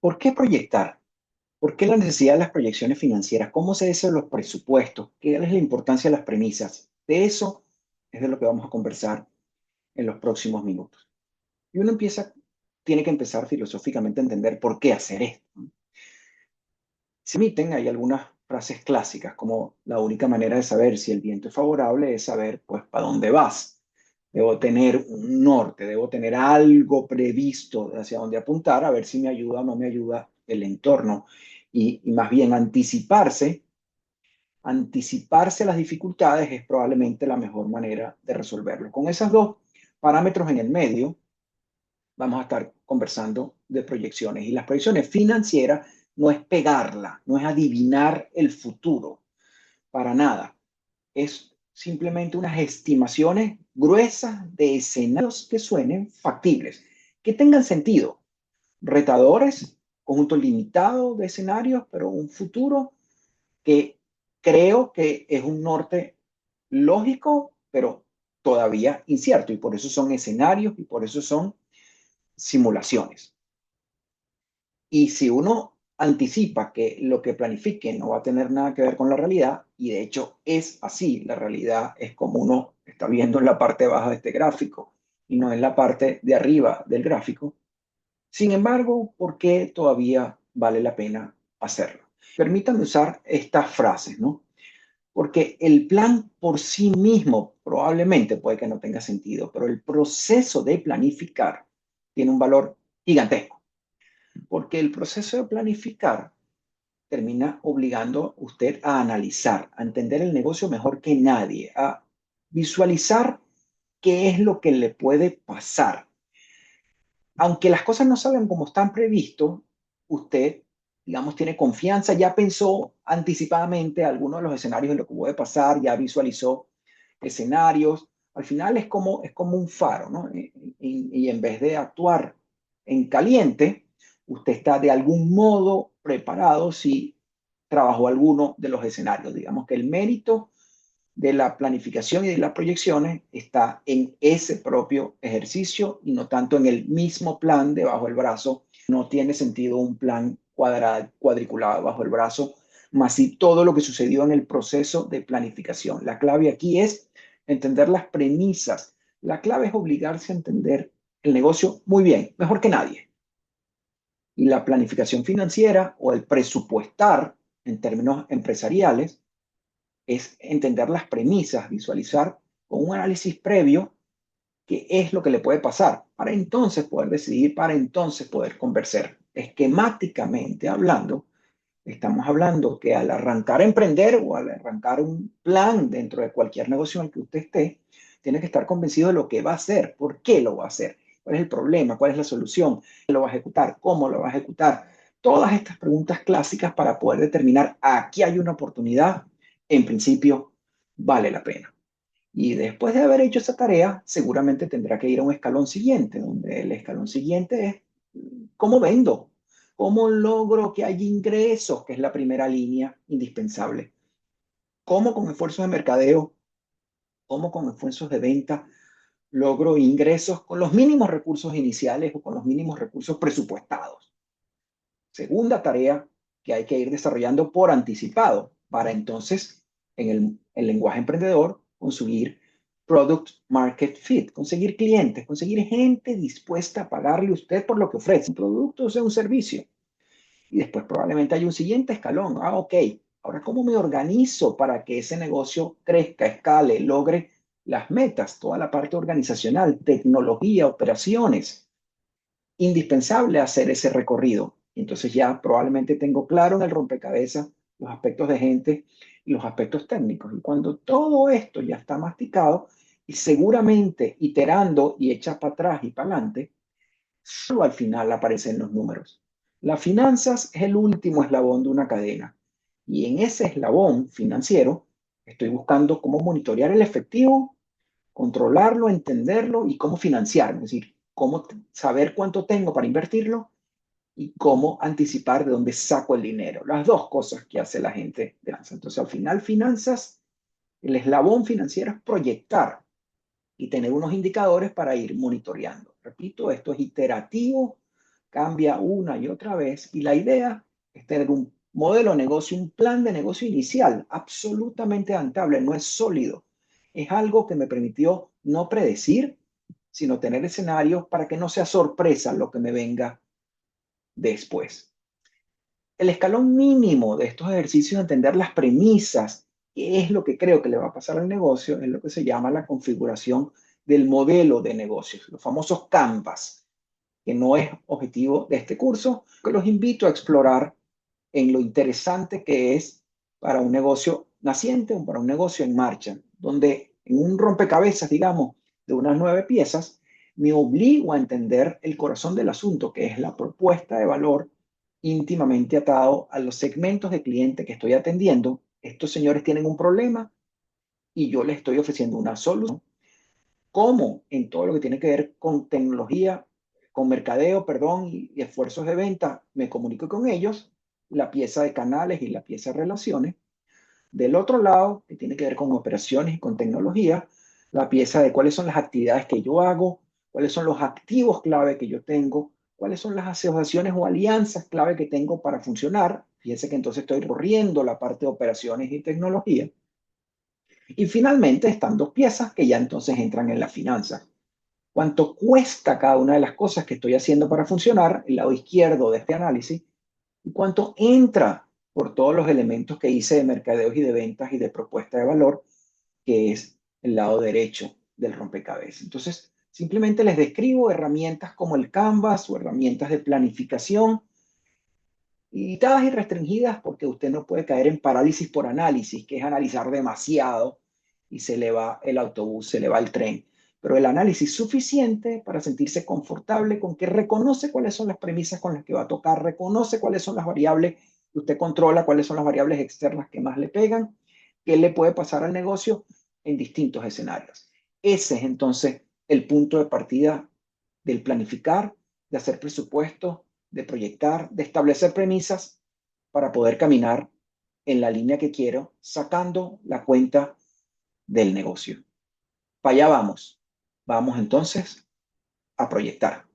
¿Por qué proyectar? ¿Por qué la necesidad de las proyecciones financieras? ¿Cómo se hacen los presupuestos? ¿Qué es la importancia de las premisas? De eso es de lo que vamos a conversar en los próximos minutos. Y uno tiene que empezar filosóficamente a entender por qué hacer esto. Se emiten, hay algunas frases clásicas, como la única manera de saber si el viento es favorable es saber, pues, para dónde vas. Debo tener un norte, debo tener algo previsto hacia dónde apuntar, a ver si me ayuda o no me ayuda el entorno. Y más bien anticiparse a las dificultades es probablemente la mejor manera de resolverlo. Con esos dos parámetros en el medio, vamos a estar conversando de proyecciones. Y las proyecciones financieras no es pegarla, no es adivinar el futuro, para nada. Es simplemente unas estimaciones gruesas de escenarios que suenen factibles, que tengan sentido, retadores, conjunto limitado de escenarios, pero un futuro que creo que es un norte lógico, pero todavía incierto, y por eso son escenarios y por eso son simulaciones. Y si uno anticipa que lo que planifique no va a tener nada que ver con la realidad, y de hecho es así, la realidad es como uno está viendo en la parte baja de este gráfico y no en la parte de arriba del gráfico. Sin embargo, ¿por qué todavía vale la pena hacerlo? Permítanme usar estas frases, ¿no? Porque el plan por sí mismo probablemente puede que no tenga sentido, pero el proceso de planificar tiene un valor gigantesco, porque el proceso de planificar termina obligando a usted a analizar, a entender el negocio mejor que nadie, a visualizar qué es lo que le puede pasar. Aunque las cosas no salgan como están previsto, usted, digamos, tiene confianza, ya pensó anticipadamente algunos de los escenarios de lo que puede pasar, ya visualizó escenarios. Al final es como un faro, ¿no? Y en vez de actuar en caliente, usted está de algún modo preparado si trabajó alguno de los escenarios. Digamos que el mérito de la planificación y de las proyecciones está en ese propio ejercicio y no tanto en el mismo plan debajo del brazo. No tiene sentido un plan cuadriculado bajo el brazo, más si todo lo que sucedió en el proceso de planificación. La clave aquí es entender las premisas. La clave es obligarse a entender el negocio muy bien, mejor que nadie. Y la planificación financiera o el presupuestar en términos empresariales es entender las premisas, visualizar con un análisis previo qué es lo que le puede pasar, para entonces poder decidir, para entonces poder convencer. Esquemáticamente hablando, estamos hablando que al arrancar a emprender o al arrancar un plan dentro de cualquier negocio en el que usted esté, tiene que estar convencido de lo que va a hacer, por qué lo va a hacer, cuál es el problema, cuál es la solución, qué lo va a ejecutar, cómo lo va a ejecutar. Todas estas preguntas clásicas para poder determinar aquí hay una oportunidad, en principio vale la pena. Y después de haber hecho esa tarea, seguramente tendrá que ir a un escalón siguiente, donde el escalón siguiente es cómo vendo, cómo logro que haya ingresos, que es la primera línea indispensable. Cómo con esfuerzos de mercadeo, cómo con esfuerzos de venta logro ingresos con los mínimos recursos iniciales o con los mínimos recursos presupuestados. Segunda tarea que hay que ir desarrollando por anticipado para entonces, en el lenguaje emprendedor, conseguir product market fit, conseguir clientes, conseguir gente dispuesta a pagarle a usted por lo que ofrece, un producto o sea un servicio. Y después probablemente hay un siguiente escalón. Ok, ahora ¿cómo me organizo para que ese negocio crezca, escale, logre las metas? Toda la parte organizacional, tecnología, operaciones. Indispensable hacer ese recorrido. Entonces ya probablemente tengo claro en el rompecabezas los aspectos de gente y los aspectos técnicos. Y cuando todo esto ya está masticado y seguramente iterando y echa para atrás y para adelante, solo al final aparecen los números. Las finanzas es el último eslabón de una cadena. Y en ese eslabón financiero estoy buscando cómo monitorear el efectivo, controlarlo, entenderlo y cómo financiarlo, es decir, cómo saber cuánto tengo para invertirlo y cómo anticipar de dónde saco el dinero. Las dos cosas que hace la gente de finanzas. Entonces, al final, finanzas, el eslabón financiero es proyectar y tener unos indicadores para ir monitoreando. Repito, esto es iterativo cambia una y otra vez, y la idea es tener un modelo de negocio, un plan de negocio inicial absolutamente rentable, no es sólido. Es algo que me permitió no predecir, sino tener escenarios para que no sea sorpresa lo que me venga después. El escalón mínimo de estos ejercicios, entender las premisas, qué es lo que creo que le va a pasar al negocio, es lo que se llama la configuración del modelo de negocios, los famosos Canvas, que no es objetivo de este curso, que los invito a explorar en lo interesante que es para un negocio naciente o para un negocio en marcha, donde en un rompecabezas, digamos, de unas 9 piezas, me obligo a entender el corazón del asunto, que es la propuesta de valor íntimamente atado a los segmentos de cliente que estoy atendiendo. Estos señores tienen un problema y yo les estoy ofreciendo una solución. Como en todo lo que tiene que ver con tecnología, con mercadeo, perdón, y esfuerzos de venta, me comunico con ellos, la pieza de canales y la pieza de relaciones. Del otro lado, que tiene que ver con operaciones y con tecnología, la pieza de cuáles son las actividades que yo hago, cuáles son los activos clave que yo tengo, cuáles son las asociaciones o alianzas clave que tengo para funcionar. Fíjense que entonces estoy corriendo la parte de operaciones y tecnología. Y finalmente están 2 piezas que ya entonces entran en la finanza. ¿Cuánto cuesta cada una de las cosas que estoy haciendo para funcionar? El lado izquierdo de este análisis. ¿Y cuánto entra por todos los elementos que hice de mercadeos y de ventas y de propuesta de valor, que es el lado derecho del rompecabezas? Entonces, simplemente les describo herramientas como el Canvas o herramientas de planificación, limitadas y restringidas porque usted no puede caer en parálisis por análisis, que es analizar demasiado y se le va el autobús, se le va el tren. Pero el análisis suficiente para sentirse confortable con que reconoce cuáles son las premisas con las que va a tocar, reconoce cuáles son las variables que usted controla, cuáles son las variables externas que más le pegan, qué le puede pasar al negocio en distintos escenarios. Ese es entonces el punto de partida del planificar, de hacer presupuestos, de proyectar, de establecer premisas para poder caminar en la línea que quiero, sacando la cuenta del negocio. Para allá vamos. Vamos entonces a proyectar.